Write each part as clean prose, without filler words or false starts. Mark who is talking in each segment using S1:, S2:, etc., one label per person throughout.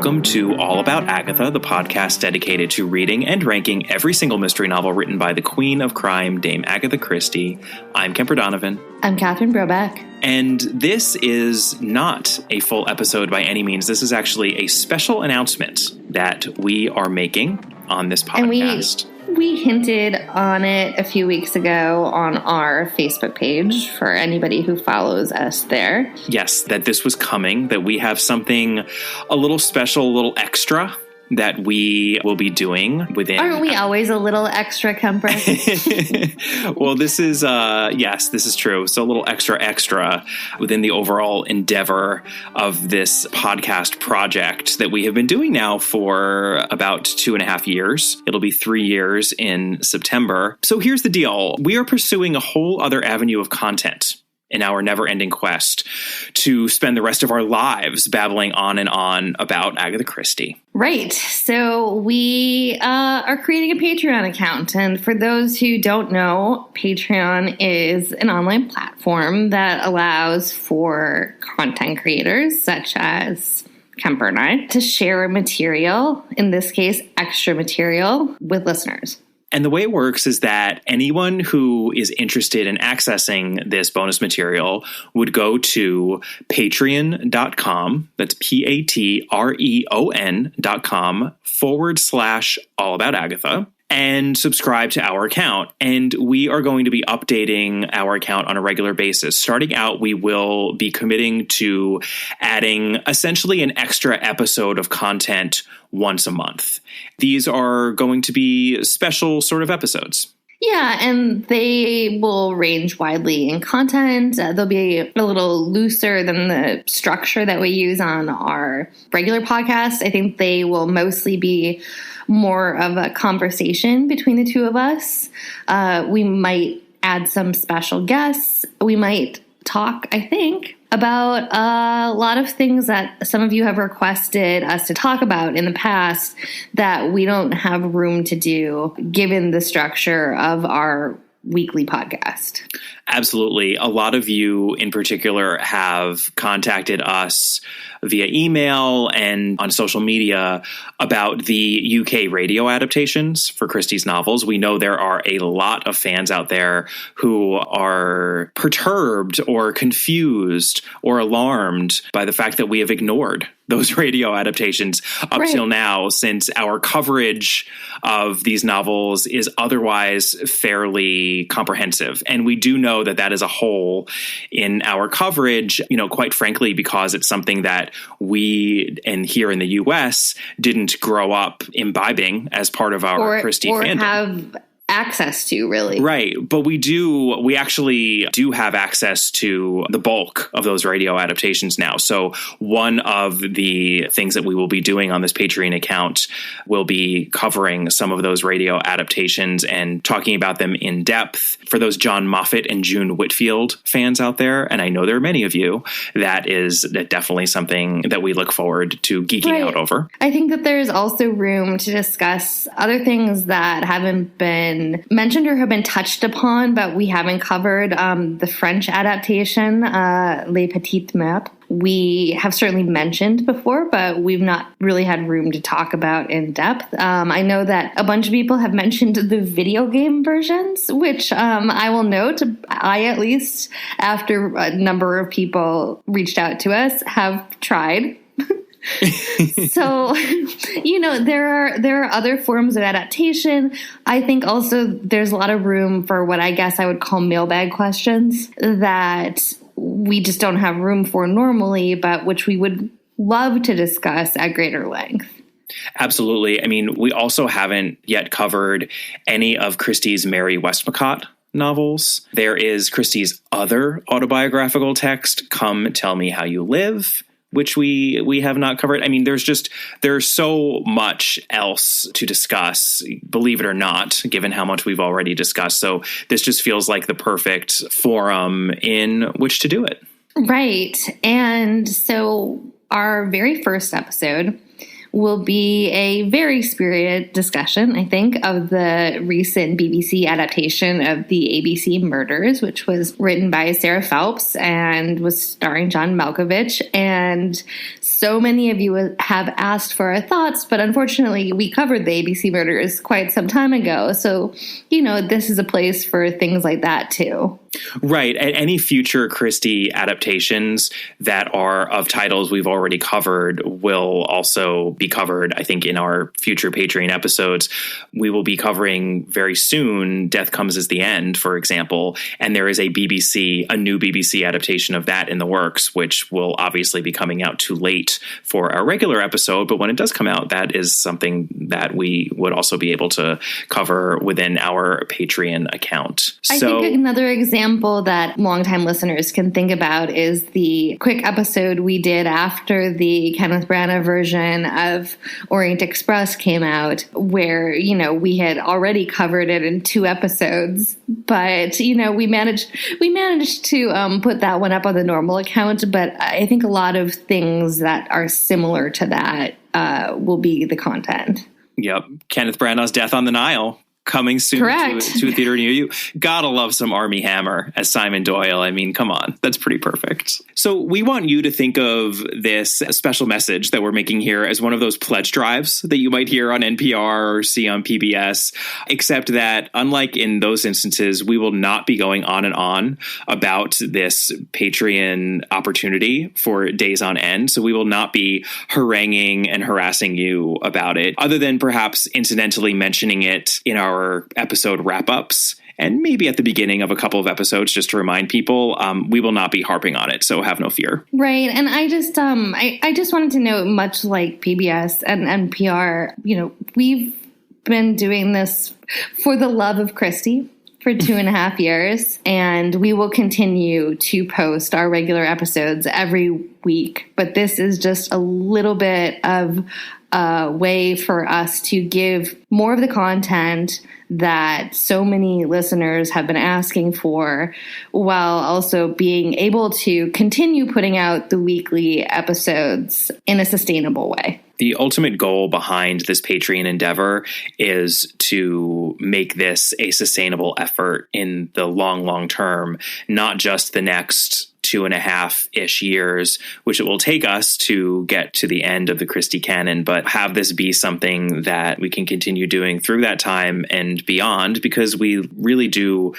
S1: welcome to All About Agatha, the podcast dedicated to reading and ranking every single mystery novel written by the Queen of Crime, Dame Agatha Christie. I'm Kemper Donovan.
S2: I'm Catherine Brobeck.
S1: And this is not a full episode by any means. This is actually a special announcement that we are making on this podcast.
S2: And we hinted on it a few weeks ago on our Facebook page for anybody who follows us there.
S1: Yes, that this was coming, that we have something a little special, a little extra that we will be doing within...
S2: Aren't we always a little extra, Kemper?
S1: Well, this is, yes, this is true. So a little extra within the overall endeavor of this podcast project that we have been doing now for about 2.5 years. It'll be 3 years in September. So here's the deal. We are pursuing a whole other avenue of content in our never-ending quest to spend the rest of our lives babbling on and on about Agatha Christie.
S2: Right. So we are creating a Patreon account. And for those who don't know, Patreon is an online platform that allows for content creators such as Kemper and I to share material, in this case, extra material, with listeners.
S1: And the way it works is that anyone who is interested in accessing this bonus material would go to patreon.com, that's patreon.com/allaboutagatha, and subscribe to our account. And we are going to be updating our account on a regular basis. Starting out, we will be committing to adding essentially an extra episode of content once a month. These are going to be special sort of episodes.
S2: Yeah, and they will range widely in content. They'll be a little looser than the structure that we use on our regular podcast. I think they will mostly be more of a conversation between the two of us. We might add some special guests. We might talk, I think, about a lot of things that some of you have requested us to talk about in the past that we don't have room to do given the structure of our weekly podcast.
S1: Absolutely. A lot of you in particular have contacted us via email and on social media about the UK radio adaptations for Christie's novels. We know there are a lot of fans out there who are perturbed or confused or alarmed by the fact that we have ignored those radio adaptations up till now, since our coverage of these novels is otherwise fairly comprehensive. And we do know that that is a hole in our coverage, you know, quite frankly, because it's something that we, and here in the US, didn't grow up imbibing as part of our Christie fandom.
S2: Have access to, really.
S1: Right. But we actually do have access to the bulk of those radio adaptations now. So one of the things that we will be doing on this Patreon account will be covering some of those radio adaptations and talking about them in depth. For those John Moffat and June Whitfield fans out there, and I know there are many of you, that is definitely something that we look forward to geeking out over.
S2: I think that there's also room to discuss other things that haven't been mentioned or have been touched upon, but we haven't covered. The French adaptation, Les Petites Meurtres, we have certainly mentioned before, but we've not really had room to talk about in depth. I know that a bunch of people have mentioned the video game versions, which I will note, I at least, after a number of people reached out to us, have tried. So, you know, there are other forms of adaptation. I think also there's a lot of room for what I guess I would call mailbag questions that we just don't have room for normally, but which we would love to discuss at greater length.
S1: Absolutely. I mean, we also haven't yet covered any of Christie's Mary Westmacott novels. There is Christie's other autobiographical text, Come Tell Me How You Live, which we have not covered. I mean, there's so much else to discuss, believe it or not, given how much we've already discussed. So this just feels like the perfect forum in which to do it.
S2: Right. And so our very first episode, will be a very spirited discussion, I think, of the recent BBC adaptation of the ABC Murders, which was written by Sarah Phelps and was starring John Malkovich. And so many of you have asked for our thoughts, but unfortunately, we covered the ABC Murders quite some time ago. So, this is a place for things like that, too.
S1: Right. And any future Christie adaptations that are of titles we've already covered will also be covered, I think, in our future Patreon episodes. We will be covering very soon Death Comes as the End, for example. And there is a new BBC adaptation of that in the works, which will obviously be coming out too late for our regular episode. But when it does come out, that is something that we would also be able to cover within our Patreon account.
S2: I think another example that longtime listeners can think about is the quick episode we did after the Kenneth Branagh version of Orient Express came out, where, we had already covered it in 2 episodes, but, we managed to put that one up on the normal account. But I think a lot of things that are similar to that will be the content.
S1: Yep. Kenneth Branagh's Death on the Nile. Coming soon to a theater near you. Gotta love some Armie Hammer as Simon Doyle. I mean, come on. That's pretty perfect. So we want you to think of this special message that we're making here as one of those pledge drives that you might hear on NPR or see on PBS, except that unlike in those instances, we will not be going on and on about this Patreon opportunity for days on end. So we will not be haranguing and harassing you about it, other than perhaps incidentally mentioning it in our episode wrap-ups and maybe at the beginning of a couple of episodes just to remind people. We will not be harping on it, so have no fear.
S2: Right. And I just I just wanted to note, much like PBS and NPR, we've been doing this for the love of Christie for 2.5 years, and we will continue to post our regular episodes every week. But this is just a little bit of a way for us to give more of the content that so many listeners have been asking for, while also being able to continue putting out the weekly episodes in a sustainable way.
S1: The ultimate goal behind this Patreon endeavor is to make this a sustainable effort in the long term, not just the next 2.5-ish years, which it will take us to get to the end of the Christie canon, but have this be something that we can continue doing through that time and beyond, because we really do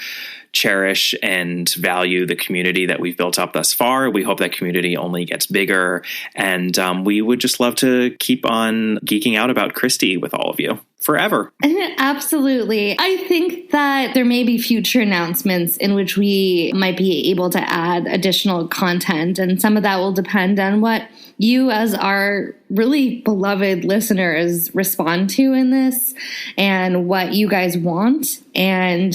S1: cherish and value the community that we've built up thus far. We hope that community only gets bigger, and we would just love to keep on geeking out about Christie with all of you forever.
S2: Absolutely. I think that there may be future announcements in which we might be able to add additional content, and some of that will depend on what you as our really beloved listeners respond to in this and what you guys want. And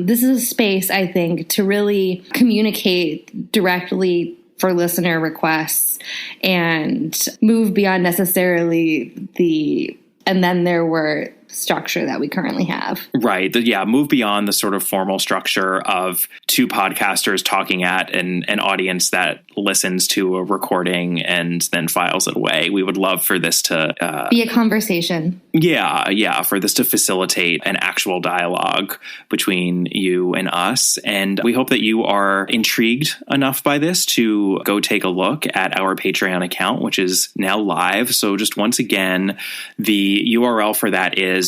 S2: this is a space, I think, to really communicate directly for listener requests and move beyond necessarily the "and then there were" structure that we currently have.
S1: Right. Move beyond the sort of formal structure of 2 podcasters talking at an audience that listens to a recording and then files it away. We would love for this to
S2: be a conversation.
S1: Yeah. For this to facilitate an actual dialogue between you and us. And we hope that you are intrigued enough by this to go take a look at our Patreon account, which is now live. So just once again, the URL for that is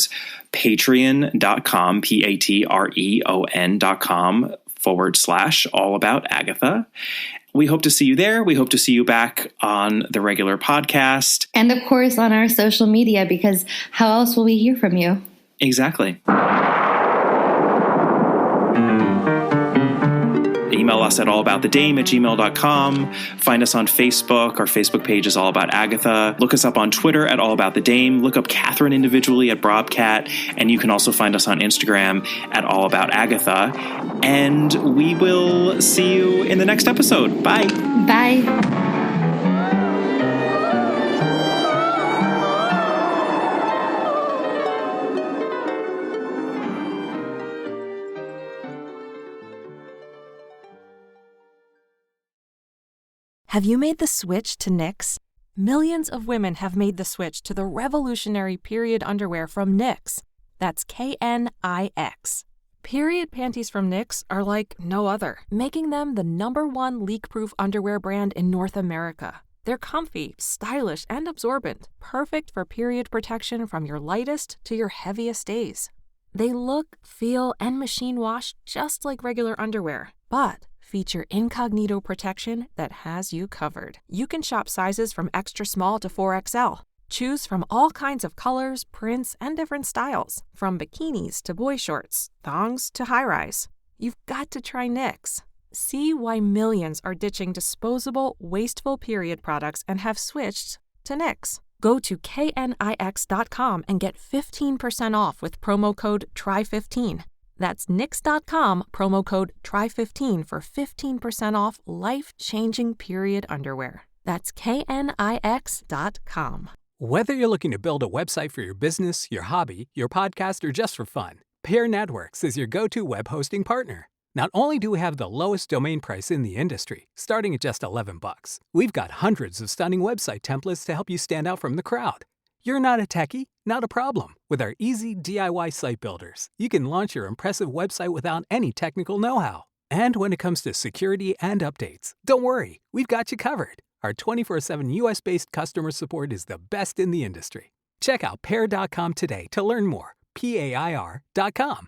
S1: patreon.com, patreon.com/allaboutagatha. We hope to see you there. We hope to see you back on the regular podcast.
S2: And of course on our social media, because how else will we hear from you?
S1: Exactly. Email us at allaboutthedame@gmail.com. Find us on Facebook. Our Facebook page is All About Agatha. Look us up on Twitter at All About the Dame. Look up Catherine individually at Brobcat. And you can also find us on Instagram at All About Agatha. And we will see you in the next episode. Bye.
S2: Bye.
S3: Have you made the switch to Knix? Millions of women have made the switch to the revolutionary period underwear from Knix. That's KNIX. Period panties from Knix are like no other, making them the #1 leak-proof underwear brand in North America. They're comfy, stylish, and absorbent, perfect for period protection from your lightest to your heaviest days. They look, feel, and machine wash just like regular underwear, but feature incognito protection that has you covered. You can shop sizes from extra small to 4XL. Choose from all kinds of colors, prints, and different styles, from bikinis to boy shorts, thongs to high-rise. You've got to try Knix. See why millions are ditching disposable, wasteful period products and have switched to Knix. Go to knix.com and get 15% off with promo code TRY15. That's knix.com, promo code TRY15 for 15% off life-changing period underwear. That's knix.com.
S4: Whether you're looking to build a website for your business, your hobby, your podcast, or just for fun, Pair Networks is your go-to web hosting partner. Not only do we have the lowest domain price in the industry, starting at just $11, we've got hundreds of stunning website templates to help you stand out from the crowd. You're not a techie? Not a problem. With our easy DIY site builders, you can launch your impressive website without any technical know-how. And when it comes to security and updates, don't worry, we've got you covered. Our 24/7 US-based customer support is the best in the industry. Check out Pair.com today to learn more. PAIR.com.